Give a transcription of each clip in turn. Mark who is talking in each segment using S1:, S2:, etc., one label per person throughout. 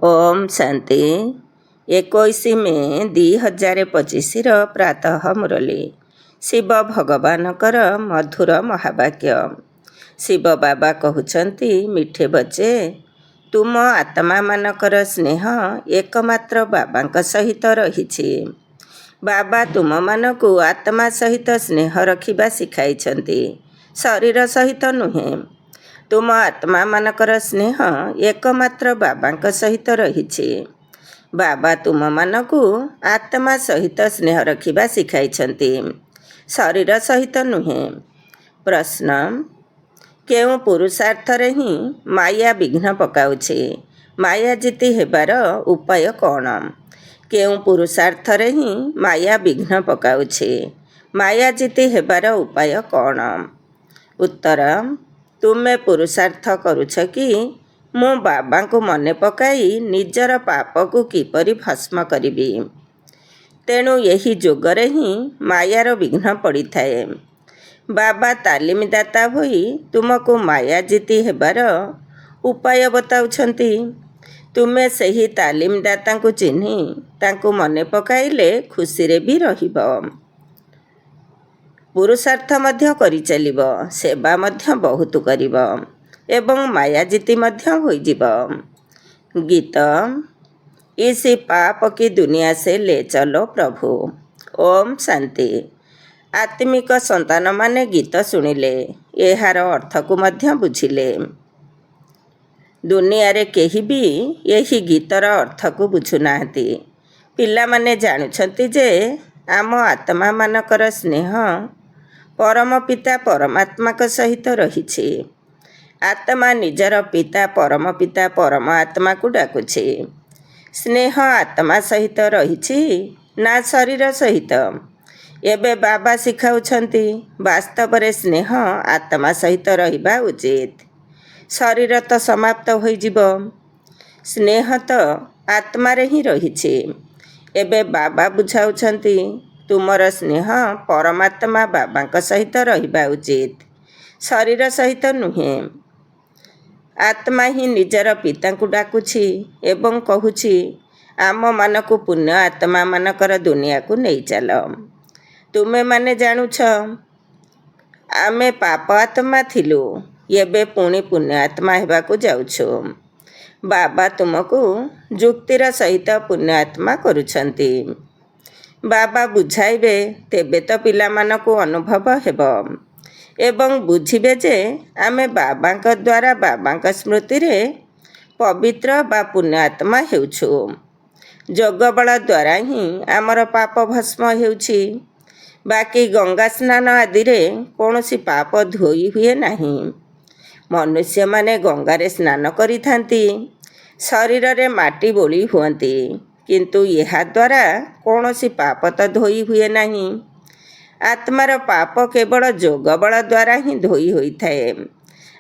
S1: ओम शांति 21 मे 2025 प्रातः मुरली शिव भगवानकर मधुर महावाक्य। शिव बाबा कहते मिठे बच्चे, तुम आत्मा मानकर स्नेह एकमात्र बाबा सहित रही। बाबा तुम मानकु आत्मा सहित स्नेह रखिबा शिखाई, शरीर सहित नुहे। तुम आत्मा मानकर स्नेह एकमात्र बाबा सहित रही। बाबा तुम मानकु आत्मा सहित स्नेह रखिबा शिखाई, शरीर सहित नुहे। प्रश्न, केउ पुरुषार्थ रे ही माया विघ्न पकाउछे? माया जीति हेबार उपाय कौन? केउ पुरुषार्थ रे ही माया विघ्न पकाउछे? माया जीति हेबार उपाय कौन? उत्तर, तुमे पुरुषार्थ करुछ कि मु बाबा को मने पकाई निजर पाप को किपरि भस्म करिबी। तेणु यही जोगरे ही मायार विघ्न पड़ी थाए। बाबा तालीमदाता होई तुमको माया जीति हेबार उपाय बताउछंती। तुमे सही तालीमदाता को चिन्ही तांको मने पकाइले खुशी रे भी रहिबो। पुरुषार्थ मध्य करि चलिबो, सेवा मध्य बहुत करिबो एवं माया जीति मध्य होई जिबो। गीत, इसी पाप की दुनिया से ले चलो प्रभु। ओम शांति। आत्मिक संतान माने गीत शुणिले एहार अर्थ को मध्य बुझिले। दुनिया रे केही भी यही गीतर अर्थ को बुझु नाहंती। पिला माने जानुछंती जे आम आत्मा मानकर स्नेह परम पिता परमात्मा का सहित रही। आत्मा निजर पिता परम आत्मा को डाकुछे। स्नेह आत्मा सहित रही ना शरीर सहित? एबे बाबा शिखाउछंती वास्तव रे स्नेह आत्मा सहित रहिबा उचित। शरीर तो समाप्त होई जिवो, स्नेह तो आत्मा रे ही रही। एबे बाबा बुझाउछंती तुमर स्नेह परमात्मा बाबा सहित रहिबा उचित, शरीर सहित नुहे। आत्मा ही निजर पिता को डाकुछि एवं कहुछि आम मानकु पुण्य आत्मा मानकर दुनिया को नहीं चल। तुमे माने जानुछ आमे पाप आत्मा थिलु, एबे पुणी पुण्य आत्मा हेबाकु जाउछु। बाबा तुमको जुक्तिर सहित पुण्य आत्मा करुछंती। बाबा बुझाइबे तेबे तो पिला मानकु अनुभव हेबो एवं बुझिबे जे आमे बाबांक द्वारा बाबांक स्मृति रे पवित्र बा पुण्य आत्मा हेउछु। जोग बल द्वारा ही आमर पाप भस्म हेउछि। बाकी गंगा स्नान आदि रे कौनसी पाप धोई हुए नहीं। मनुष्य माने गंगारे स्नान करिथांती, शरीर रे माटी बोली हुअंती, किंतु यहा द्वारा कौनसी पाप तो धोई हुए नहीं। आत्मार पाप केवल जोग बल द्वारा ही धोई होइथाए।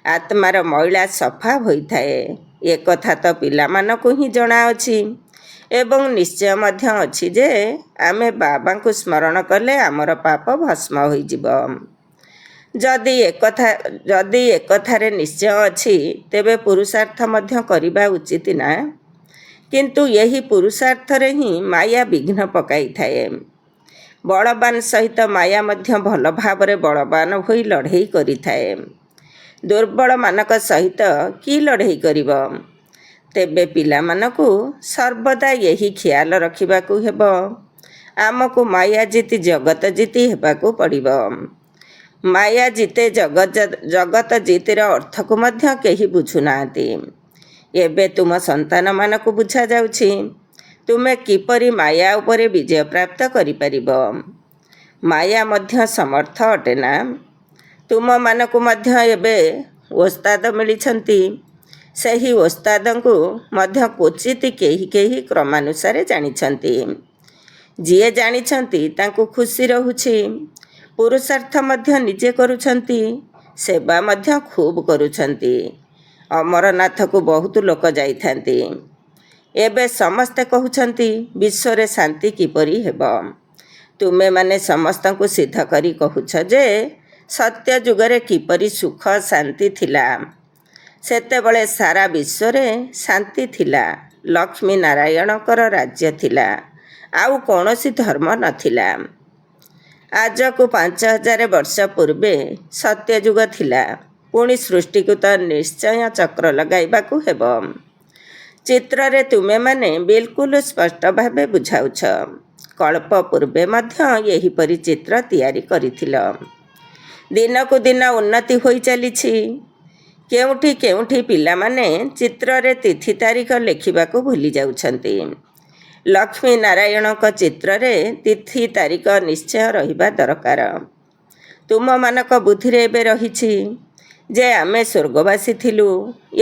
S1: आत्मार मैला सफा होइथाए। एक कथा तो पिला मानकु ही जଣା अछि एवं निश्चय मध्य अछि जे आमे बाबा को स्मरण कले आमर पाप भस्म होई जिवो। जदि एक कथारे निश्चय अछि तेबे पुरुषार्थ मध्य करिबा उचित ना। किंतु यही पुरुषार्थ रे ही माया विघ्न पकाई थाए। बलवान सहित माया मध्य भल भावरे बलवान होई लड़ाई करि थाए। दुर्बल मानक सहित की लड़ाई करिब? तेबे पिला मानकु सर्वदा यही ख्याल रखिबाकु हेबो आमको माया जीति जगत जीति हेबाकु पड़िबो। माया जीते जगत जीतिर अर्थ को मध्य केही बुझु नाहंती। एबे तुम संतान मानकु बुझा जाउछि तुमे किपरि माया उपरे विजय प्राप्त करि परिबो। माया मध्य समर्थ अटे ना। तुम मानकु मध्य एबे ओस्ताद मिलिछंती। सही ओस्तादंकु मध्य क्वचित केही क्रमानुसारे जानिछंती। जिए जानिछंती तांकु खुशी रहुछि। पुरुषार्थ मध्य निजे करुछंती, सेवा मध्य खूब करुछंती। अमरनाथ को बहुत लोक जाइथांती। एबे समस्ते कहउछंती विश्व रे शांति किपरि हेबो। तुमे माने समस्त को सिद्ध करी कहउछ जे सत्य जुगरे किपरि सुख शांति थिला। सेतेबेले सारा विश्व रे शांति थिला। ଲକ୍ଷ୍ମୀ ନାରାୟଣଙ୍କର ରାଜ୍ୟ ଥିଲା। ଆଉ କୌଣସି ଧର୍ମ ନଥିଲା। ଆଜକୁ 5000 ବର୍ଷ ପୂର୍ବେ ସତ୍ୟଯୁଗ ଥିଲା। ପୁଣି ସୃଷ୍ଟିକୁ ତ ନିଶ୍ଚୟ ଚକ୍ର ଲଗାଇବାକୁ ହେବ। ଚିତ୍ରରେ ତୁମେମାନେ ବିଲକୁଲ ସ୍ପଷ୍ଟ ଭାବେ ବୁଝାଉଛ। କଳ୍ପ ପୂର୍ବେ ମଧ୍ୟ ଏହିପରି ଚିତ୍ର ତିଆରି କରିଥିଲ। ଦିନକୁ ଦିନ ଉନ୍ନତି ହୋଇ ଚାଲିଛି। କେଉଁଠି କେଉଁଠି ପିଲାମାନେ ଚିତ୍ରରେ ତିଥି ତାରିଖ ଲେଖିବାକୁ ଭୁଲି ଯାଉଛନ୍ତି। ଲକ୍ଷ୍ମୀ ନାରାୟଣଙ୍କ ଚିତ୍ରରେ ତିଥି ତାରିଖ ନିଶ୍ଚୟ ରହିବା ଦରକାର। ତୁମମାନଙ୍କ ବୁଦ୍ଧିରେ ଏବେ ରହିଛି ଯେ ଆମେ ସ୍ୱର୍ଗବାସୀ ଥିଲୁ,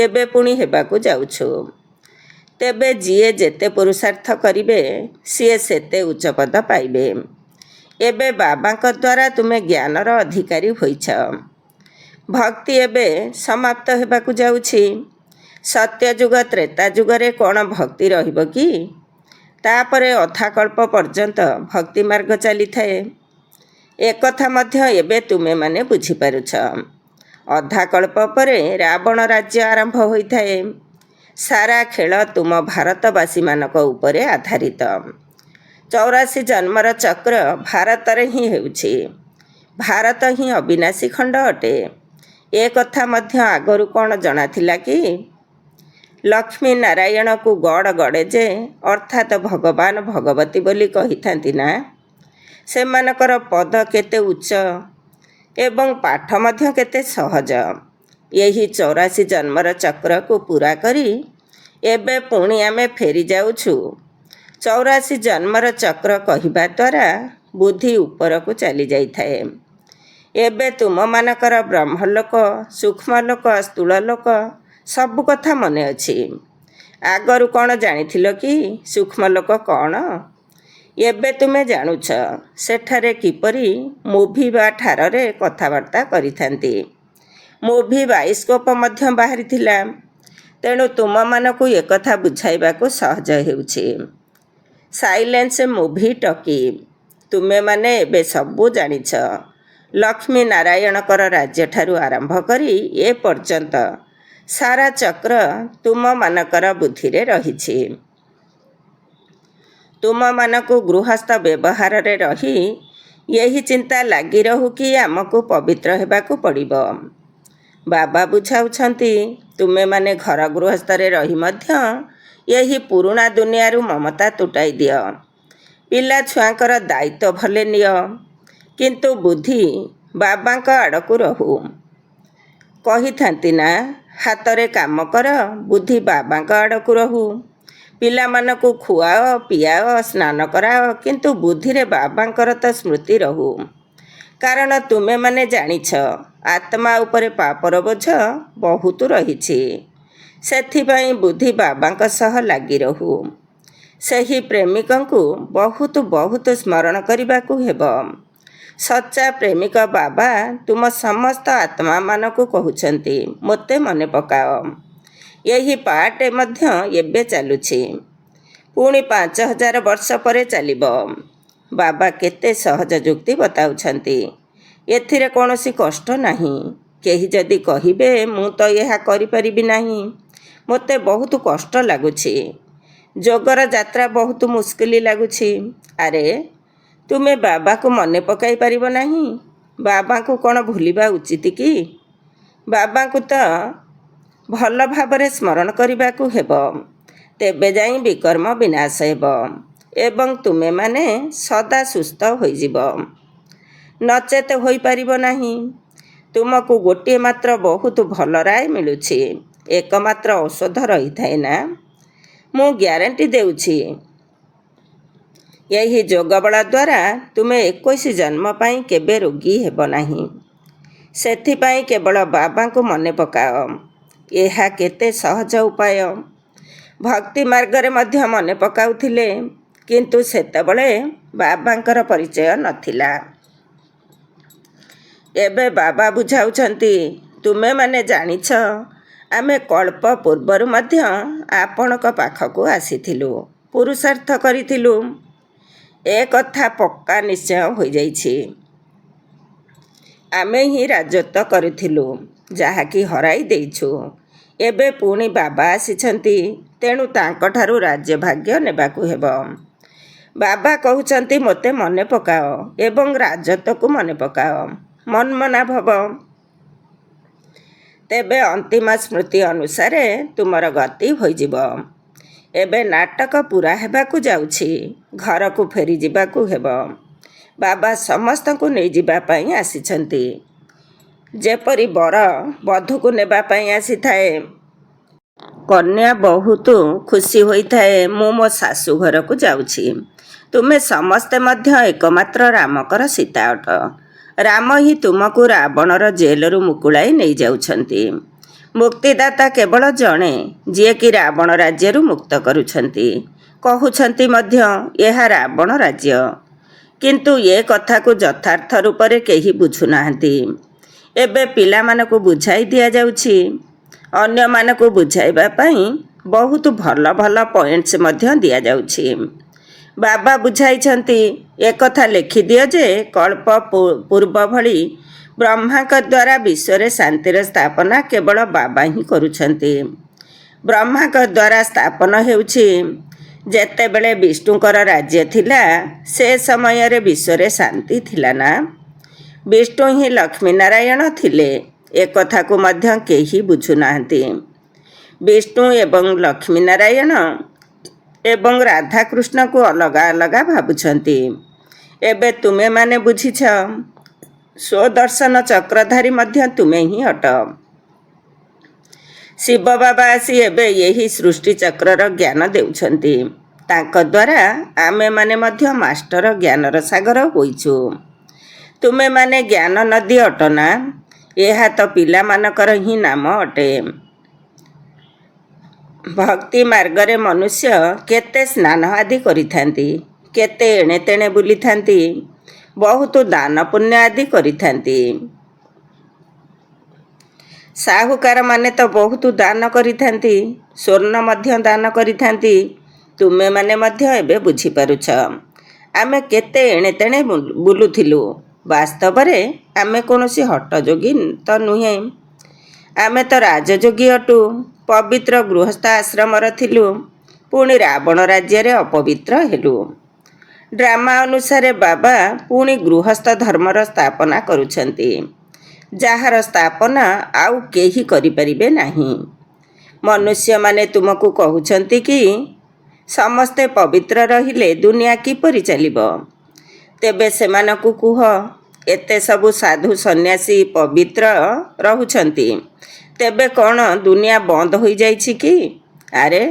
S1: ଏବେ ପୁଣି ହେବାକୁ ଯାଉଛୁ। ତେବେ ଯିଏ ଯେତେ ପୁରୁଷାର୍ଥ କରିବେ ସିଏ ସେତେ ଉଚ୍ଚ ପଦ ପାଇବେ। ଏବେ ବାବାଙ୍କ ଦ୍ୱାରା ତୁମେ ଜ୍ଞାନର ଅଧିକାରୀ ହୋଇଛ। ଭକ୍ତି ଏବେ ସମାପ୍ତ ହେବାକୁ ଯାଉଛି। ସତ୍ୟଯୁଗ ତ୍ରେତା ଯୁଗରେ କ'ଣ ଭକ୍ତି ରହିବ କି? ତାପରେ ଅଧାକଳ୍ପ ପର୍ଯ୍ୟନ୍ତ ଭକ୍ତି ମାର୍ଗ ଚାଲିଥାଏ। ଏକଥା ମଧ୍ୟ ଏବେ ତୁମେମାନେ ବୁଝିପାରୁଛ। ଅଧାକଳ୍ପ ପରେ ରାବଣ ରାଜ୍ୟ ଆରମ୍ଭ ହୋଇଥାଏ। ସାରା ଖେଳ ତୁମ ଭାରତବାସୀମାନଙ୍କ ଉପରେ ଆଧାରିତ। 84 ଜନ୍ମର ଚକ୍ର ଭାରତରେ ହିଁ ହେଉଛି। ଭାରତ ହିଁ ଅବିନାଶୀ ଖଣ୍ଡ ଅଟେ। ଏ କଥା ମଧ୍ୟ ଆଗରୁ କ'ଣ ଜଣାଥିଲା କି? ଲକ୍ଷ୍ମୀ ନାରାୟଣକୁ ଗଡ଼ ଗଡ଼େଜେ ଅର୍ଥାତ୍ ଭଗବାନ ଭଗବତୀ ବୋଲି କହିଥାନ୍ତି ନା? ସେମାନଙ୍କର ପଦ କେତେ ଉଚ୍ଚ ଏବଂ ପାଠ ମଧ୍ୟ କେତେ ସହଜ। ଏହି 84 ଜନ୍ମର ଚକ୍ରକୁ ପୂରା କରି ଏବେ ପୁଣି ଆମେ ଫେରି ଯାଉଛୁ। 84 ଜନ୍ମର ଚକ୍ର କହିବା ଦ୍ୱାରା ବୁଦ୍ଧି ଉପରକୁ ଚାଲି ଯାଇଥାଏ। ଏବେ ତୁମମାନଙ୍କର ବ୍ରହ୍ମଲୋକ, ସୂକ୍ଷ୍ମଲୋକ, ସ୍ଥୂଳଲୋକ ସବୁ କଥା ମନେ ଅଛି। ଆଗରୁ କ'ଣ ଜାଣିଥିଲ କି ସୂକ୍ଷ୍ମଲୋକ କ'ଣ? ଏବେ ତୁମେ ଜାଣୁଛ। ସେଠାରେ କିପରି ମୁଭି ବା ଠାରରେ କଥାବାର୍ତ୍ତା କରିଥାନ୍ତି। ମୁଭି ବାଇସ୍କୋପ ମଧ୍ୟ ବାହାରିଥିଲା। ତେଣୁ ତୁମମାନଙ୍କୁ ଏକଥା ବୁଝାଇବାକୁ ସହଜ ହେଉଛି। Silence movie talkie. ତୁମେମାନେ ଏବେ ସବୁ ଜାଣିଛ। ଲକ୍ଷ୍ମୀ ନାରାୟଣଙ୍କର ରାଜ୍ୟଠାରୁ ଆରମ୍ଭ କରି ଏ ପର୍ଯ୍ୟନ୍ତ ସାରା ଚକ୍ର ତୁମମାନଙ୍କର ବୁଦ୍ଧିରେ ରହିଛି। ତୁମମାନଙ୍କୁ ଗୃହସ୍ଥ ବ୍ୟବହାରରେ ରହି ଏହି ଚିନ୍ତା ଲାଗି ରହୁ କି ଆମକୁ ପବିତ୍ର ହେବାକୁ ପଡ଼ିବ। ବାବା ବୁଝାଉଛନ୍ତି, ତୁମେମାନେ ଘର ଗୃହସ୍ଥରେ ରହି ମଧ୍ୟ ଏହି ପୁରୁଣା ଦୁନିଆରୁ ମମତା ତୁଟାଇ ଦିଅ। ପିଲା ଛୁଆଙ୍କର ଦାୟିତ୍ୱ ଭଲେ ନିଅ, କିନ୍ତୁ ବୁଦ୍ଧି ବାବାଙ୍କ ଆଡ଼କୁ ରହୁ। କହିଥାନ୍ତି ନା, ହାତରେ କାମ କର, ବୁଦ୍ଧି ବାବାଙ୍କ ଆଡ଼କୁ ରହୁ। ପିଲାମାନଙ୍କୁ ଖୁଆଅ, ପିଆଅ, ସ୍ନାନ କରାଅ, କିନ୍ତୁ ବୁଦ୍ଧିରେ ବାବାଙ୍କର ତ ସ୍ମୃତି ରହୁ। କାରଣ ତୁମେମାନେ ଜାଣିଛ ଆତ୍ମା ଉପରେ ପାପର ବୋଝ ବହୁତ ରହିଛି। ସେଥିପାଇଁ ବୁଦ୍ଧି ବାବାଙ୍କ ସହ ଲାଗି ରହୁ। ସେହି ପ୍ରେମିକଙ୍କୁ ବହୁତ ବହୁତ ସ୍ମରଣ କରିବାକୁ ହେବ। ସଚ୍ଚା ପ୍ରେମିକ ବାବା ତୁମ ସମସ୍ତ ଆତ୍ମାମାନଙ୍କୁ କହୁଛନ୍ତି, ମୋତେ ମନେ ପକାଅ। ଏହି ପାର୍ଟ ମଧ୍ୟ ଏବେ ଚାଲୁଛି। ପୁଣି 5000 ବର୍ଷ ପରେ ଚାଲିବ। ବାବା କେତେ ସହଜ ଯୁକ୍ତି ବତାଉଛନ୍ତି। ଏଥିରେ କୌଣସି କଷ୍ଟ ନାହିଁ। କେହି ଯଦି କହିବେ ମୁଁ ତ ଏହା କରିପାରିବି ନାହିଁ, ମୋତେ ବହୁତ କଷ୍ଟ ଲାଗୁଛି, ଯୋଗର ଯାତ୍ରା ବହୁତ ମୁସ୍କିଲ ଲାଗୁଛି। ଆରେ, ତୁମେ ବାବାକୁ ମନେ ପକାଇ ପାରିବ ନାହିଁ? ବାବାଙ୍କୁ କ'ଣ ଭୁଲିବା ଉଚିତ କି? ବାବାଙ୍କୁ ତ ଭଲ ଭାବରେ ସ୍ମରଣ କରିବାକୁ ହେବ। ତେବେ ଯାଇ ବିକର୍ମ ବିନାଶ ହେବ ଏବଂ ତୁମେମାନେ ସଦା ସୁସ୍ଥ ହୋଇଯିବ। ନଚେତ ହୋଇପାରିବ ନାହିଁ। ତୁମକୁ ଗୋଟିଏ ମାତ୍ର ବହୁତ ଭଲ ରାୟ ମିଳୁଛି। ଏକମାତ୍ର ଔଷଧ ରହିଥାଏ ନା? ମୁଁ ଗ୍ୟାରେଣ୍ଟି ଦେଉଛି, ଏହି ଯୋଗବଳ ଦ୍ୱାରା ତୁମେ 21 ଜନ୍ମ ପାଇଁ କେବେ ରୋଗୀ ହେବ ନାହିଁ। ସେଥିପାଇଁ କେବଳ ବାବାଙ୍କୁ ମନେ ପକାଅ। ଏହା କେତେ ସହଜ ଉପାୟ। ଭକ୍ତି ମାର୍ଗରେ ମଧ୍ୟ ମନେ ପକାଉଥିଲେ, କିନ୍ତୁ ସେତେବେଳେ ବାବାଙ୍କର ପରିଚୟ ନଥିଲା। ଏବେ ବାବା ବୁଝାଉଛନ୍ତି, ତୁମେମାନେ ଜାଣିଛ ଆମେ କଳ୍ପ ପୂର୍ବରୁ ମଧ୍ୟ ଆପଣଙ୍କ ପାଖକୁ ଆସିଥିଲୁ, ପୁରୁଷାର୍ଥ କରିଥିଲୁ। ଏ କଥା ପକ୍କା ନିଶ୍ଚୟ ହୋଇଯାଇଛି। ଆମେ ହିଁ ରାଜତ୍ୱ କରିଥିଲୁ, ଯାହାକି ହରାଇ ଦେଇଛୁ। ଏବେ ପୁଣି ବାବା ଆସିଛନ୍ତି, ତେଣୁ ତାଙ୍କଠାରୁ ରାଜ୍ୟ ଭାଗ୍ୟ ନେବାକୁ ହେବ। ବାବା କହୁଛନ୍ତି ମୋତେ ମନେ ପକାଅ ଏବଂ ରାଜତ୍ୱକୁ ମନେ ପକାଅ, ମନ୍ମନା ଭବ। ତେବେ ଅନ୍ତିମ ସ୍ମୃତି ଅନୁସାରେ ତୁମର ଗତି ହୋଇଯିବ। ଏବେ ନାଟକ ପୁରା ହେବାକୁ ଯାଉଛି, ଘରକୁ ଫେରିଯିବାକୁ ହେବ। ବାବା ସମସ୍ତଙ୍କୁ ନେଇଯିବା ପାଇଁ ଆସିଛନ୍ତି, ଯେପରି ବର ବଧୂକୁ ନେବା ପାଇଁ ଆସିଥାଏ। କନ୍ୟା ବହୁତ ଖୁସି ହୋଇଥାଏ, ମୁଁ ମୋ ଶାଶୁ ଘରକୁ ଯାଉଛି। ତୁମେ ସମସ୍ତେ ମଧ୍ୟ ଏକମାତ୍ର ରାମଙ୍କର ସୀତା ଅଟ। ରାମ ହିଁ ତୁମକୁ ରାବଣର ଜେଲରୁ ମୁକୁଳାଇ ନେଇଯାଉଛନ୍ତି। ମୁକ୍ତିଦାତା କେବଳ ଜଣେ, ଯିଏକି ରାବଣ ରାଜ୍ୟରୁ ମୁକ୍ତ କରୁଛନ୍ତି। କହୁଛନ୍ତି ମଧ୍ୟ ଏହା ରାବଣ ରାଜ୍ୟ, କିନ୍ତୁ ଏ କଥାକୁ ଯଥାର୍ଥ ରୂପରେ କେହି ବୁଝୁନାହାନ୍ତି। ଏବେ ପିଲାମାନଙ୍କୁ ବୁଝାଇ ଦିଆଯାଉଛି। ଅନ୍ୟମାନଙ୍କୁ ବୁଝାଇବା ପାଇଁ ବହୁତ ଭଲ ଭଲ ପଏଣ୍ଟସ୍ ମଧ୍ୟ ଦିଆଯାଉଛି। ବାବା ବୁଝାଇଛନ୍ତି, ଏକଥା ଲେଖିଦିଅ ଯେ କଳ୍ପ ପୂର୍ବ ଭଳି ବ୍ରହ୍ମାଙ୍କ ଦ୍ୱାରା ବିଶ୍ୱରେ ଶାନ୍ତିର ସ୍ଥାପନା କେବଳ ବାବା ହିଁ କରୁଛନ୍ତି। ବ୍ରହ୍ମାଙ୍କ ଦ୍ୱାରା ସ୍ଥାପନ ହେଉଛି। ଯେତେବେଳେ ବିଷ୍ଣୁଙ୍କର ରାଜ୍ୟ ଥିଲା, ସେ ସମୟରେ ବିଶ୍ୱରେ ଶାନ୍ତି ଥିଲା ନା? ବିଷ୍ଣୁ ହିଁ ଲକ୍ଷ୍ମୀ ନାରାୟଣ ଥିଲେ, ଏକଥାକୁ ମଧ୍ୟ କେହି ବୁଝୁନାହାନ୍ତି। ବିଷ୍ଣୁ ଏବଂ ଲକ୍ଷ୍ମୀ ନାରାୟଣ ଏବଂ ରାଧାକୃଷ୍ଣଙ୍କୁ ଅଲଗା ଅଲଗା ଭାବୁଛନ୍ତି। ଏବେ ତୁମେମାନେ ବୁଝିଛ, ସ୍ୱଦର୍ଶନ ଚକ୍ରଧାରୀ ମଧ୍ୟ ତୁମେ ହିଁ ଅଟ। ଶିବ ବାବା ଆସି ଏବେ ଏହି ସୃଷ୍ଟି ଚକ୍ରର ଜ୍ଞାନ ଦେଉଛନ୍ତି। ତାଙ୍କ ଦ୍ୱାରା ଆମେମାନେ ମଧ୍ୟ ମାଷ୍ଟର ଜ୍ଞାନର ସାଗର ହୋଇଛୁ। ତୁମେମାନେ ଜ୍ଞାନ ନଦୀ ଅଟ ନା? ଏହା ତ ପିଲାମାନଙ୍କର ହିଁ ନାମ ଅଟେ। ଭକ୍ତି ମାର୍ଗରେ ମନୁଷ୍ୟ କେତେ ସ୍ନାନ ଆଦି କରିଥାନ୍ତି, କେତେ ଏଣେ ତେଣେ ବୁଲିଥାନ୍ତି, ବହୁତ ଦାନ ପୁଣ୍ୟ ଆଦି କରିଥାନ୍ତି। ସାହୁକାରମାନେ ତ ବହୁତ ଦାନ କରିଥାନ୍ତି, ସ୍ୱର୍ଣ୍ଣ ମଧ୍ୟ ଦାନ କରିଥାନ୍ତି। ତୁମେମାନେ ମଧ୍ୟ ଏବେ ବୁଝିପାରୁଛ, ଆମେ କେତେ ଏଣେ ତେଣେ ବୁଲୁଥିଲୁ। ବାସ୍ତବରେ ଆମେ କୌଣସି ହଟଯୋଗୀ ତ ନୁହେଁ, ଆମେ ତ ରାଜଯୋଗୀ ଅଟୁ। ପବିତ୍ର ଗୃହସ୍ଥ ଆଶ୍ରମର ଥିଲୁ, ପୁଣି ରାବଣ ରାଜ୍ୟରେ ଅପବିତ୍ର ହେଲୁ। ଡ୍ରାମା ଅନୁସାରେ ବାବା ପୁଣି ଗୃହସ୍ଥ ଧର୍ମର ସ୍ଥାପନା କରୁଛନ୍ତି, ଯାହାର ସ୍ଥାପନା ଆଉ କେହି କରିପାରିବେ ନାହିଁ। ମନୁଷ୍ୟମାନେ ତୁମକୁ କହୁଛନ୍ତି କି ସମସ୍ତେ ପବିତ୍ର ରହିଲେ ଦୁନିଆ କିପରି ଚାଲିବ? ତେବେ ସେମାନଙ୍କୁ କୁହ, ଏତେ ସବୁ ସାଧୁ ସନ୍ନ୍ୟାସୀ ପବିତ୍ର ରହୁଛନ୍ତି, ତେବେ କ'ଣ ଦୁନିଆ ବନ୍ଦ ହୋଇଯାଇଛି କି? ଆରେ,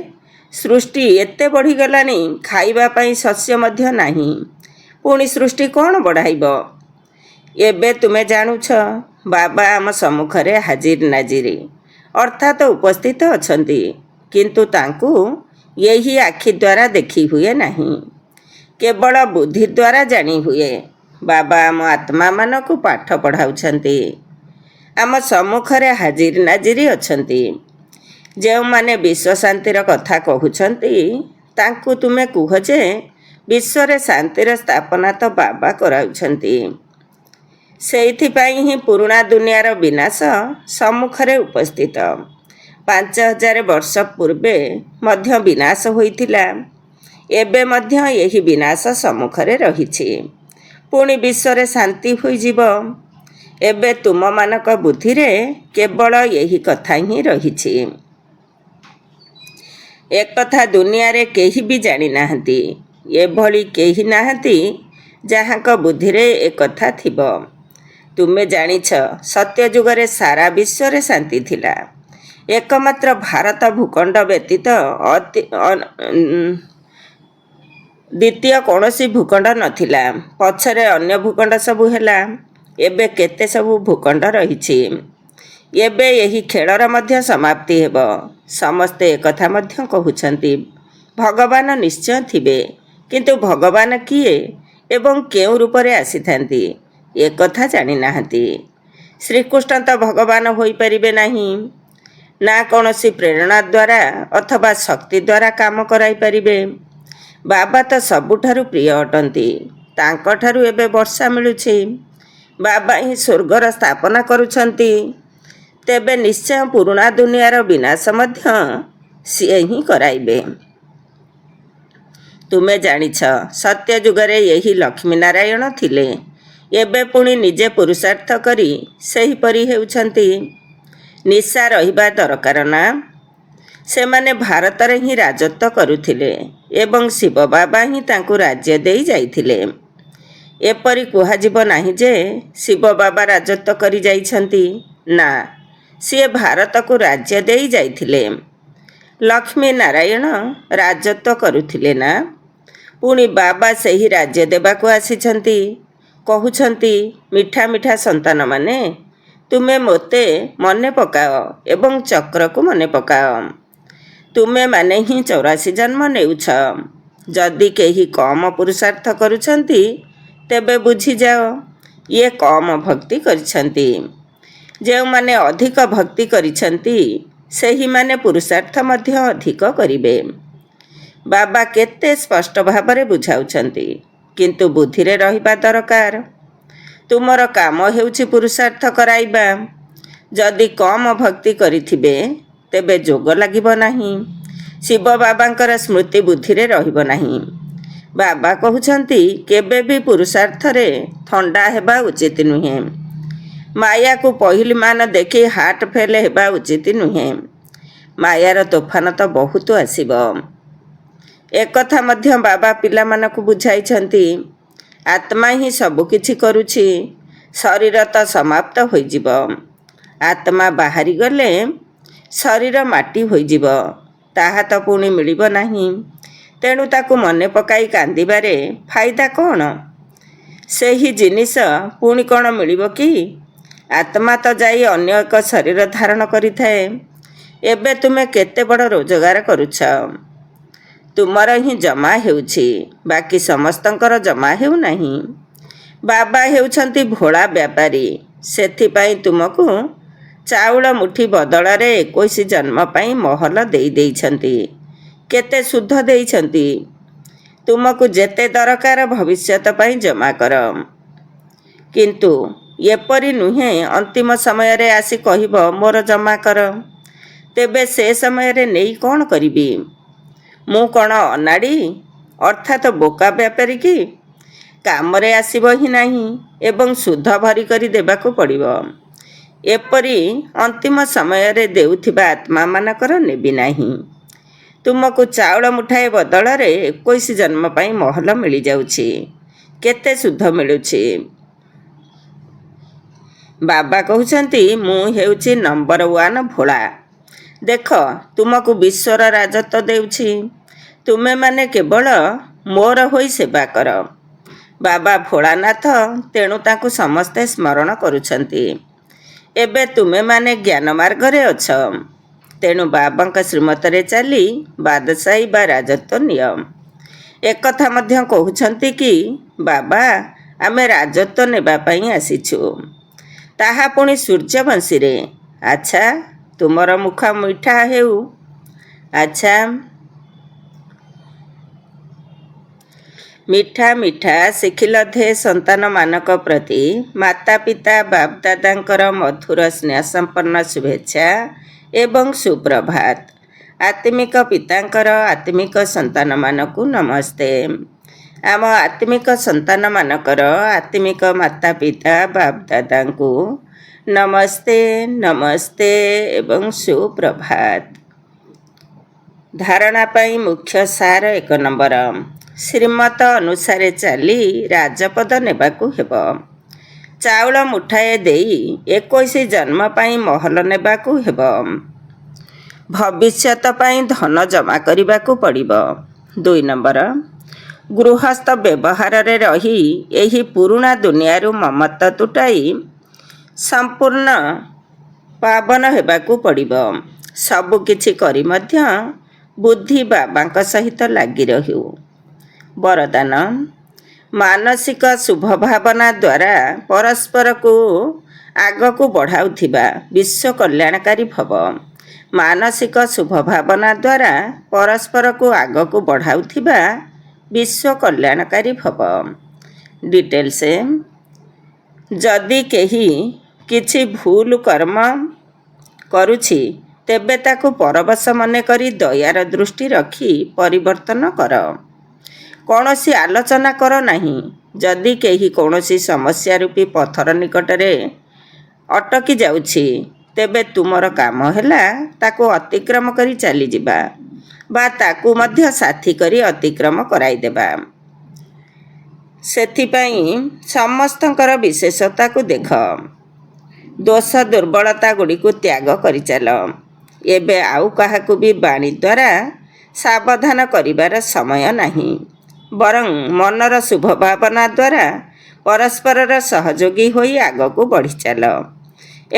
S1: ସୃଷ୍ଟି ଏତେ ବଢ଼ିଗଲାଣି, ଖାଇବା ପାଇଁ ଶସ୍ୟ ମଧ୍ୟ ନାହିଁ, ପୁଣି ସୃଷ୍ଟି କ'ଣ ବଢ଼ାଇବ? ଏବେ ତୁମେ ଜାଣୁଛ, ବାବା ଆମ ସମ୍ମୁଖରେ ହାଜିର ନାଜିର ଅର୍ଥାତ୍ ଉପସ୍ଥିତ ଅଛନ୍ତି, କିନ୍ତୁ ତାଙ୍କୁ ଏହି ଆଖି ଦ୍ୱାରା ଦେଖି ହୁଏ ନାହିଁ, କେବଳ ବୁଦ୍ଧି ଦ୍ୱାରା ଜାଣି ହୁଏ। ବାବା ଆମ ଆତ୍ମାମାନଙ୍କୁ ପାଠ ପଢ଼ାଉଛନ୍ତି, ଆମ ସମ୍ମୁଖରେ ହାଜିର ନାଜିର ଅଛନ୍ତି। ଯେଉଁମାନେ ବିଶ୍ୱଶାନ୍ତିର କଥା କହୁଛନ୍ତି, ତାଙ୍କୁ ତୁମେ କୁହ ଯେ ବିଶ୍ୱରେ ଶାନ୍ତିର ସ୍ଥାପନା ତ ବାବା କରାଉଛନ୍ତି। ସେଇଥିପାଇଁ ହିଁ ପୁରୁଣା ଦୁନିଆର ବିନାଶ ସମ୍ମୁଖରେ ଉପସ୍ଥିତ। 5000 ବର୍ଷ ପୂର୍ବେ ମଧ୍ୟ ବିନାଶ ହୋଇଥିଲା, ଏବେ ମଧ୍ୟ ଏହି ବିନାଶ ସମ୍ମୁଖରେ ରହିଛି। ପୁଣି ବିଶ୍ୱରେ ଶାନ୍ତି ହୋଇଯିବ। ଏବେ ତୁମମାନଙ୍କ ବୁଦ୍ଧିରେ କେବଳ ଏହି କଥା ହିଁ ରହିଛି। ଏକଥା ଦୁନିଆରେ କେହି ବି ଜାଣିନାହାନ୍ତି। ଏଭଳି କେହି ନାହାନ୍ତି ଯାହାଙ୍କ ବୁଦ୍ଧିରେ ଏକଥା ଥିବ। ତୁମେ ଜାଣିଛ, ସତ୍ୟଯୁଗରେ ସାରା ବିଶ୍ୱରେ ଶାନ୍ତି ଥିଲା। ଏକମାତ୍ର ଭାରତ ଭୂଖଣ୍ଡ ବ୍ୟତୀତ ଦ୍ୱିତୀୟ କୌଣସି ଭୂଖଣ୍ଡ ନଥିଲା। ପଛରେ ଅନ୍ୟ ଭୂଖଣ୍ଡ ସବୁ ହେଲା। ଏବେ କେତେ ସବୁ ଭୂଖଣ୍ଡ ରହିଛି। ଏବେ ଏହି ଖେଳର ମଧ୍ୟ ସମାପ୍ତି ହେବ। ସମସ୍ତେ ଏକଥା ମଧ୍ୟ କହୁଛନ୍ତି, ଭଗବାନ ନିଶ୍ଚୟ ଥିବେ, କିନ୍ତୁ ଭଗବାନ କିଏ ଏବଂ କେଉଁ ରୂପରେ ଆସିଥାନ୍ତି, ଏକଥା ଜାଣିନାହାନ୍ତି। ଶ୍ରୀକୃଷ୍ଣ ତ ଭଗବାନ ହୋଇପାରିବେ ନାହିଁ, ନା କୌଣସି ପ୍ରେରଣା ଦ୍ୱାରା ଅଥବା ଶକ୍ତି ଦ୍ୱାରା କାମ କରାଇପାରିବେ। ବାବା ତ ସବୁଠାରୁ ପ୍ରିୟ ଅଟନ୍ତି, ତାଙ୍କଠାରୁ ଏବେ ବର୍ଷା ମିଳୁଛି। ବାବା ହିଁ ସ୍ୱର୍ଗର ସ୍ଥାପନା କରୁଛନ୍ତି। ତେବେ ନିଶ୍ଚୟ ପୁରୁଣା ଦୁନିଆର ବିନାଶ ମଧ୍ୟ ସିଏ ହିଁ କରାଇବେ। ତୁମେ ଜାଣିଛ ସତ୍ୟ ଯୁଗରେ ଏହି ଲକ୍ଷ୍ମୀନାରାୟଣ ଥିଲେ। ଏବେ ପୁଣି ନିଜେ ପୁରୁଷାର୍ଥ କରି ସେହିପରି ହେଉଛନ୍ତି। ନିଶା ରହିବା ଦରକାର ନା? ସେମାନେ ଭାରତରେ ହିଁ ରାଜତ୍ୱ କରୁଥିଲେ ଏବଂ ଶିବ ବାବା ହିଁ ତାଙ୍କୁ ରାଜ୍ୟ ଦେଇ ଯାଇଥିଲେ। ଏପରି କୁହାଯିବ ନାହିଁ ଯେ ଶିବ ବାବା ରାଜତ୍ୱ କରି ଯାଇଛନ୍ତି। ନା, ସିଏ ଭାରତକୁ ରାଜ୍ୟ ଦେଇ ଯାଇଥିଲେ। ଲକ୍ଷ୍ମୀ ନାରାୟଣ ରାଜତ୍ୱ କରୁଥିଲେ ନା? ପୁଣି ବାବା ସେହି ରାଜ୍ୟ ଦେବାକୁ ଆସିଛନ୍ତି। କହୁଛନ୍ତି, ମିଠା ମିଠା ସନ୍ତାନମାନେ, ତୁମେ ମୋତେ ମନେ ପକାଅ ଏବଂ ଚକ୍ରକୁ ମନେ ପକାଅ। ତୁମେମାନେ ହିଁ 84 ଜନ୍ମ ନେଉଛ। ଯଦି କେହି କମ ପୁରୁଷାର୍ଥ କରୁଛନ୍ତି, ତେବେ ବୁଝିଯାଅ ଇଏ କମ ଭକ୍ତି କରିଛନ୍ତି। ଯେଉଁମାନେ ଅଧିକ ଭକ୍ତି କରିଛନ୍ତି, ସେହିମାନେ ପୁରୁଷାର୍ଥ ମଧ୍ୟ ଅଧିକ କରିବେ। ବାବା କେତେ ସ୍ପଷ୍ଟ ଭାବରେ ବୁଝାଉଛନ୍ତି, କିନ୍ତୁ ବୁଦ୍ଧିରେ ରହିବା ଦରକାର। ତୁମର କାମ ହେଉଛି ପୁରୁଷାର୍ଥ କରାଇବା। ଯଦି କମ ଭକ୍ତି କରିଥିବେ, ତେବେ ଯୋଗ ଲାଗିବ ନାହିଁ। ଶିବ ବାବାଙ୍କର ସ୍ମୃତି ବୁଦ୍ଧିରେ ରହିବ ନାହିଁ। ବାବା କହୁଛନ୍ତି, କେବେ ବି ପୁରୁଷାର୍ଥରେ ଥଣ୍ଡା ହେବା ଉଚିତ ନୁହେଁ। ମାୟାକୁ ପହିଲମାନ ଦେଖି ହାର୍ଟ ଫେଲ୍ ହେବା ଉଚିତ ନୁହେଁ। ମାୟାର ତୋଫାନ ତ ବହୁତ ଆସିବ। ଏକଥା ମଧ୍ୟ ବାବା ପିଲାମାନଙ୍କୁ ବୁଝାଇଛନ୍ତି। ଆତ୍ମା ହିଁ ସବୁକିଛି କରୁଛି। ଶରୀର ତ ସମାପ୍ତ ହୋଇଯିବ। ଆତ୍ମା ବାହାରିଗଲେ ଶରୀର ମାଟି ହୋଇଯିବ। ତାହା ତ ପୁଣି ମିଳିବ ନାହିଁ। ତେଣୁ ତାକୁ ମନେ ପକାଇ କାନ୍ଦିବାରେ ଫାଇଦା କ'ଣ? ସେହି ଜିନିଷ ପୁଣି କ'ଣ ମିଳିବ କି? ଆତ୍ମା ତ ଯାଇ ଅନ୍ୟ ଏକ ଶରୀର ଧାରଣ କରିଥାଏ। ଏବେ ତୁମେ କେତେ ବଡ଼ ରୋଜଗାର କରୁଛ। ତୁମର ହିଁ ଜମା ହେଉଛି, ବାକି ସମସ୍ତଙ୍କର ଜମା ହେଉନାହିଁ। ବାବା ହେଉଛନ୍ତି ଭୋଳା ବ୍ୟାପାରୀ। ସେଥିପାଇଁ ତୁମକୁ ଚାଉଳ ମୁଠି ବଦଳରେ 21 ଜନ୍ମ ପାଇଁ ମହଲ ଦେଇ ଦେଇଛନ୍ତି। କେତେ ସୁଧ ଦେଇଛନ୍ତି। ତୁମକୁ ଯେତେ ଦରକାର ଭବିଷ୍ୟତ ପାଇଁ ଜମା କର। କିନ୍ତୁ ଏପରି ନୁହେଁ ଅନ୍ତିମ ସମୟରେ ଆସି କହିବ ମୋର ଜମା କର। ତେବେ ସେ ସମୟରେ ନେଇ କ'ଣ କରିବି? ମୁଁ କ'ଣ ଅନାଡ଼ି ଅର୍ଥାତ୍ ବୋକା ବ୍ୟାପାରୀ କି? କାମରେ ଆସିବ ହିଁ ନାହିଁ ଏବଂ ସୁଧ ଭରି କରି ଦେବାକୁ ପଡ଼ିବ। ଏପରି ଅନ୍ତିମ ସମୟରେ ଦେଉଥିବା ଆତ୍ମାମାନଙ୍କର ନେବି ନାହିଁ। ତୁମକୁ ଚାଉଳ ମୁଠାଏ ବଦଳରେ 21 ଜନ୍ମ ପାଇଁ ମହଲ ମିଳିଯାଉଛି। କେତେ ସୁଧ ମିଳୁଛି। ବାବା କହୁଛନ୍ତି, ମୁଁ ହେଉଛି ନମ୍ବର 1 ଭୋଳା। ଦେଖ, ତୁମକୁ ବିଶ୍ୱର ରାଜତ୍ୱ ଦେଉଛି। ତୁମେମାନେ କେବଳ ମୋର ହୋଇ ସେବା କର। ବାବା ଭୋଳାନାଥ, ତେଣୁ ତାଙ୍କୁ ସମସ୍ତେ ସ୍ମରଣ କରୁଛନ୍ତି। ଏବେ ତୁମେମାନେ ଜ୍ଞାନ ମାର୍ଗରେ ଅଛ। ତେଣୁ ବାବାଙ୍କ ଶ୍ରୀମତରେ ଚାଲି ବାଦଶାହୀ ବା ରାଜତ୍ୱ ନିଅ। ଏକଥା ମଧ୍ୟ କହୁଛନ୍ତି କି, ବାବା ଆମେ ରାଜତ୍ୱ ନେବା ପାଇଁ ଆସିଛୁ। ତାହା ପୁଣି ସୂର୍ଯ୍ୟବଂଶୀରେ। ଆଚ୍ଛା, ତୁମର ମୁଖ ମିଠା ହେଉ। ଆଚ୍ଛା, ମିଠା ମିଠା ଶିଖିଲଧେ ସନ୍ତାନମାନଙ୍କ ପ୍ରତି ମାତା ପିତା ବାପଦାଦାଙ୍କର ମଧୁର ସ୍ନେହ ସମ୍ପନ୍ନ ଶୁଭେଚ୍ଛା ଏବଂ ସୁପ୍ରଭାତ। ଆତ୍ମିକ ପିତାଙ୍କର ଆତ୍ମିକ ସନ୍ତାନମାନଙ୍କୁ ନମସ୍ତେ। ଆମ ଆତ୍ମିକ ସନ୍ତାନମାନଙ୍କର ଆତ୍ମିକ ମାତା ପିତା ବାପଦାଦାଙ୍କୁ ନମସ୍ତେ ନମସ୍ତେ ଏବଂ ସୁପ୍ରଭାତ। ଧାରଣା ପାଇଁ ମୁଖ୍ୟ ସାର 1 ନମ୍ବର। ଶ୍ରୀମତ ଅନୁସାରେ ଚାଲି ରାଜପଦ ନେବାକୁ ହେବ। ଚାଉଳ ମୁଠାଏ ଦେଇ 21 ଜନ୍ମ ପାଇଁ ମହଲ ନେବାକୁ ହେବ। ଭବିଷ୍ୟତ ପାଇଁ ଧନ ଜମା କରିବାକୁ ପଡ଼ିବ। 2 ନମ୍ବର। ଗୃହସ୍ଥ ବ୍ୟବହାରରେ ରହି ଏହି ପୁରୁଣା ଦୁନିଆରୁ ମମତା ତୁଟାଇ ସମ୍ପୂର୍ଣ୍ଣ ପାବନ ହେବାକୁ ପଡ଼ିବ। ସବୁକିଛି କରି ମଧ୍ୟ ବୁଦ୍ଧି ବାବାଙ୍କ ସହିତ ଲାଗି ରହୁ। ବରଦାନ, ମାନସିକ ଶୁଭ ଭାବନା ଦ୍ୱାରା ପରସ୍ପରକୁ ଆଗକୁ ବଢ଼ାଉଥିବା ବିଶ୍ୱ କଲ୍ୟାଣକାରୀ ଭବ। ମାନସିକ ଶୁଭ ଭାବନା ଦ୍ୱାରା ପରସ୍ପରକୁ ଆଗକୁ ବଢ଼ାଉଥିବା ବିଶ୍ୱ କଲ୍ୟାଣକାରୀ ଭବ। ଡିଟେଲ୍ସ, ଯଦି କେହି କିଛି ଭୁଲ କର୍ମ କରୁଛି, ତେବେ ତାକୁ ପରବଶ ମନେକରି ଦୟାର ଦୃଷ୍ଟି ରଖି ପରିବର୍ତ୍ତନ କର। କୌଣସି ଆଲୋଚନା କର ନାହିଁ। ଯଦି କେହି କୌଣସି ସମସ୍ୟା ରୂପୀ ପଥର ନିକଟରେ ଅଟକି ଯାଉଛି, ତେବେ ତୁମର କାମ ହେଲା ତାକୁ ଅତିକ୍ରମ କରି ଚାଲିଯିବା ବା ତାକୁ ମଧ୍ୟ ସାଥୀ କରି ଅତିକ୍ରମ କରାଇଦେବା। ସେଥିପାଇଁ ସମସ୍ତଙ୍କର ବିଶେଷତାକୁ ଦେଖ, ଦୋଷ ଦୁର୍ବଳତା ଗୁଡ଼ିକୁ ତ୍ୟାଗ କରିଚାଲ। ଏବେ ଆଉ କାହାକୁ ବି ବାଣୀ ଦ୍ୱାରା ସାବଧାନ କରିବାର ସମୟ ନାହିଁ। ବରଂ ମନର ଶୁଭ ଭାବନା ଦ୍ୱାରା ପରସ୍ପରର ସହଯୋଗୀ ହୋଇ ଆଗକୁ ବଢ଼ିଚାଲ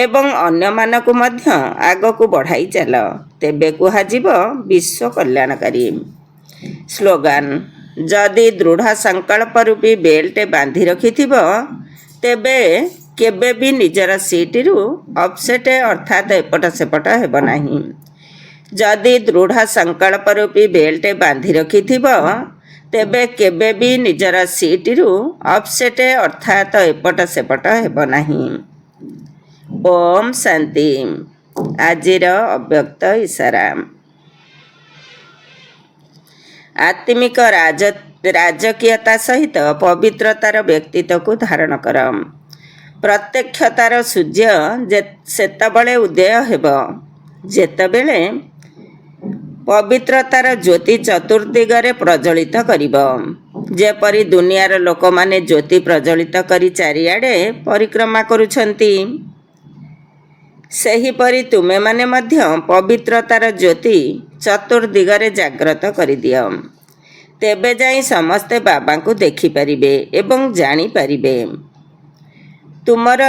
S1: ଏବଂ ଅନ୍ୟମାନଙ୍କୁ ମଧ୍ୟ ଆଗକୁ ବଢ଼ାଇ ଚାଲ। ତେବେ କୁହାଯିବ ବିଶ୍ୱ କଲ୍ୟାଣକାରୀ। ସ୍ଲୋଗାନ: ଯଦି ଦୃଢ଼ ସଂକଳ୍ପ ରୂପୀ ବେଲ୍ଟ ବାନ୍ଧି ରଖିଥିବ, ତେବେ କେବେ ବି ନିଜର ସିଟ୍ରୁ ଅପସେଟ୍ ଅର୍ଥାତ୍ ଏପଟ ସେପଟ ହେବ ନାହିଁ। ଯଦି ଦୃଢ଼ ସଂକଳ୍ପ ରୂପୀ ବେଲ୍ଟ ବାନ୍ଧି ରଖିଥିବ, ତେବେ କେବେ ବି ନିଜର ସିଟ୍ରୁ ଅପସେଟ୍ ଅର୍ଥାତ୍ ଏପଟ ସେପଟ ହେବ ନାହିଁ। ଓମ୍ ଶାନ୍ତି। ଆଜିର ଅବ୍ୟକ୍ତ ଇଶାରା। ଆତ୍ମିକ ରାଜକୀୟତା ସହିତ ପବିତ୍ରତାର ବ୍ୟକ୍ତିତ୍ୱକୁ ଧାରଣ କର। ପ୍ରତ୍ୟକ୍ଷତାର ସୂର୍ଯ୍ୟ ସେତେବେଳେ ଉଦୟ ହେବ ଯେତେବେଳେ ପବିତ୍ରତାର ଜ୍ୟୋତି ଚତୁର୍ଦିଗରେ ପ୍ରଜ୍ୱଳିତ କରିବ। ଯେପରି ଦୁନିଆର ଲୋକମାନେ ଜ୍ୟୋତି ପ୍ରଜ୍ୱଳିତ କରି ଚାରିଆଡ଼େ ପରିକ୍ରମା କରୁଛନ୍ତି, ସେହିପରି ତୁମେମାନେ ମଧ୍ୟ ପବିତ୍ରତାର ଜ୍ୟୋତି ଚତୁର୍ଦିଗରେ ଜାଗ୍ରତ କରିଦିଅ। ତେବେ ଯାଇ ସମସ୍ତେ ବାବାଙ୍କୁ ଦେଖିପାରିବେ ଏବଂ ଜାଣିପାରିବେ। ତୁମର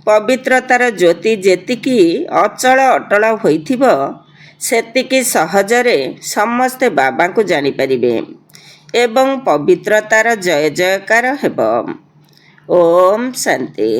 S1: ପବିତ୍ରତାର ଜ୍ୟୋତି ଯେତିକି ଅଚଳ ଅଟଳ ହୋଇଥିବ, ସେତିକି ସହଜରେ ସମସ୍ତେ ବାବାଙ୍କୁ ଜାଣିପାରିବେ ଏବଂ ପବିତ୍ରତାର ଜୟ ଜୟକାର ହେବ। ଓମ୍ ଶାନ୍ତି।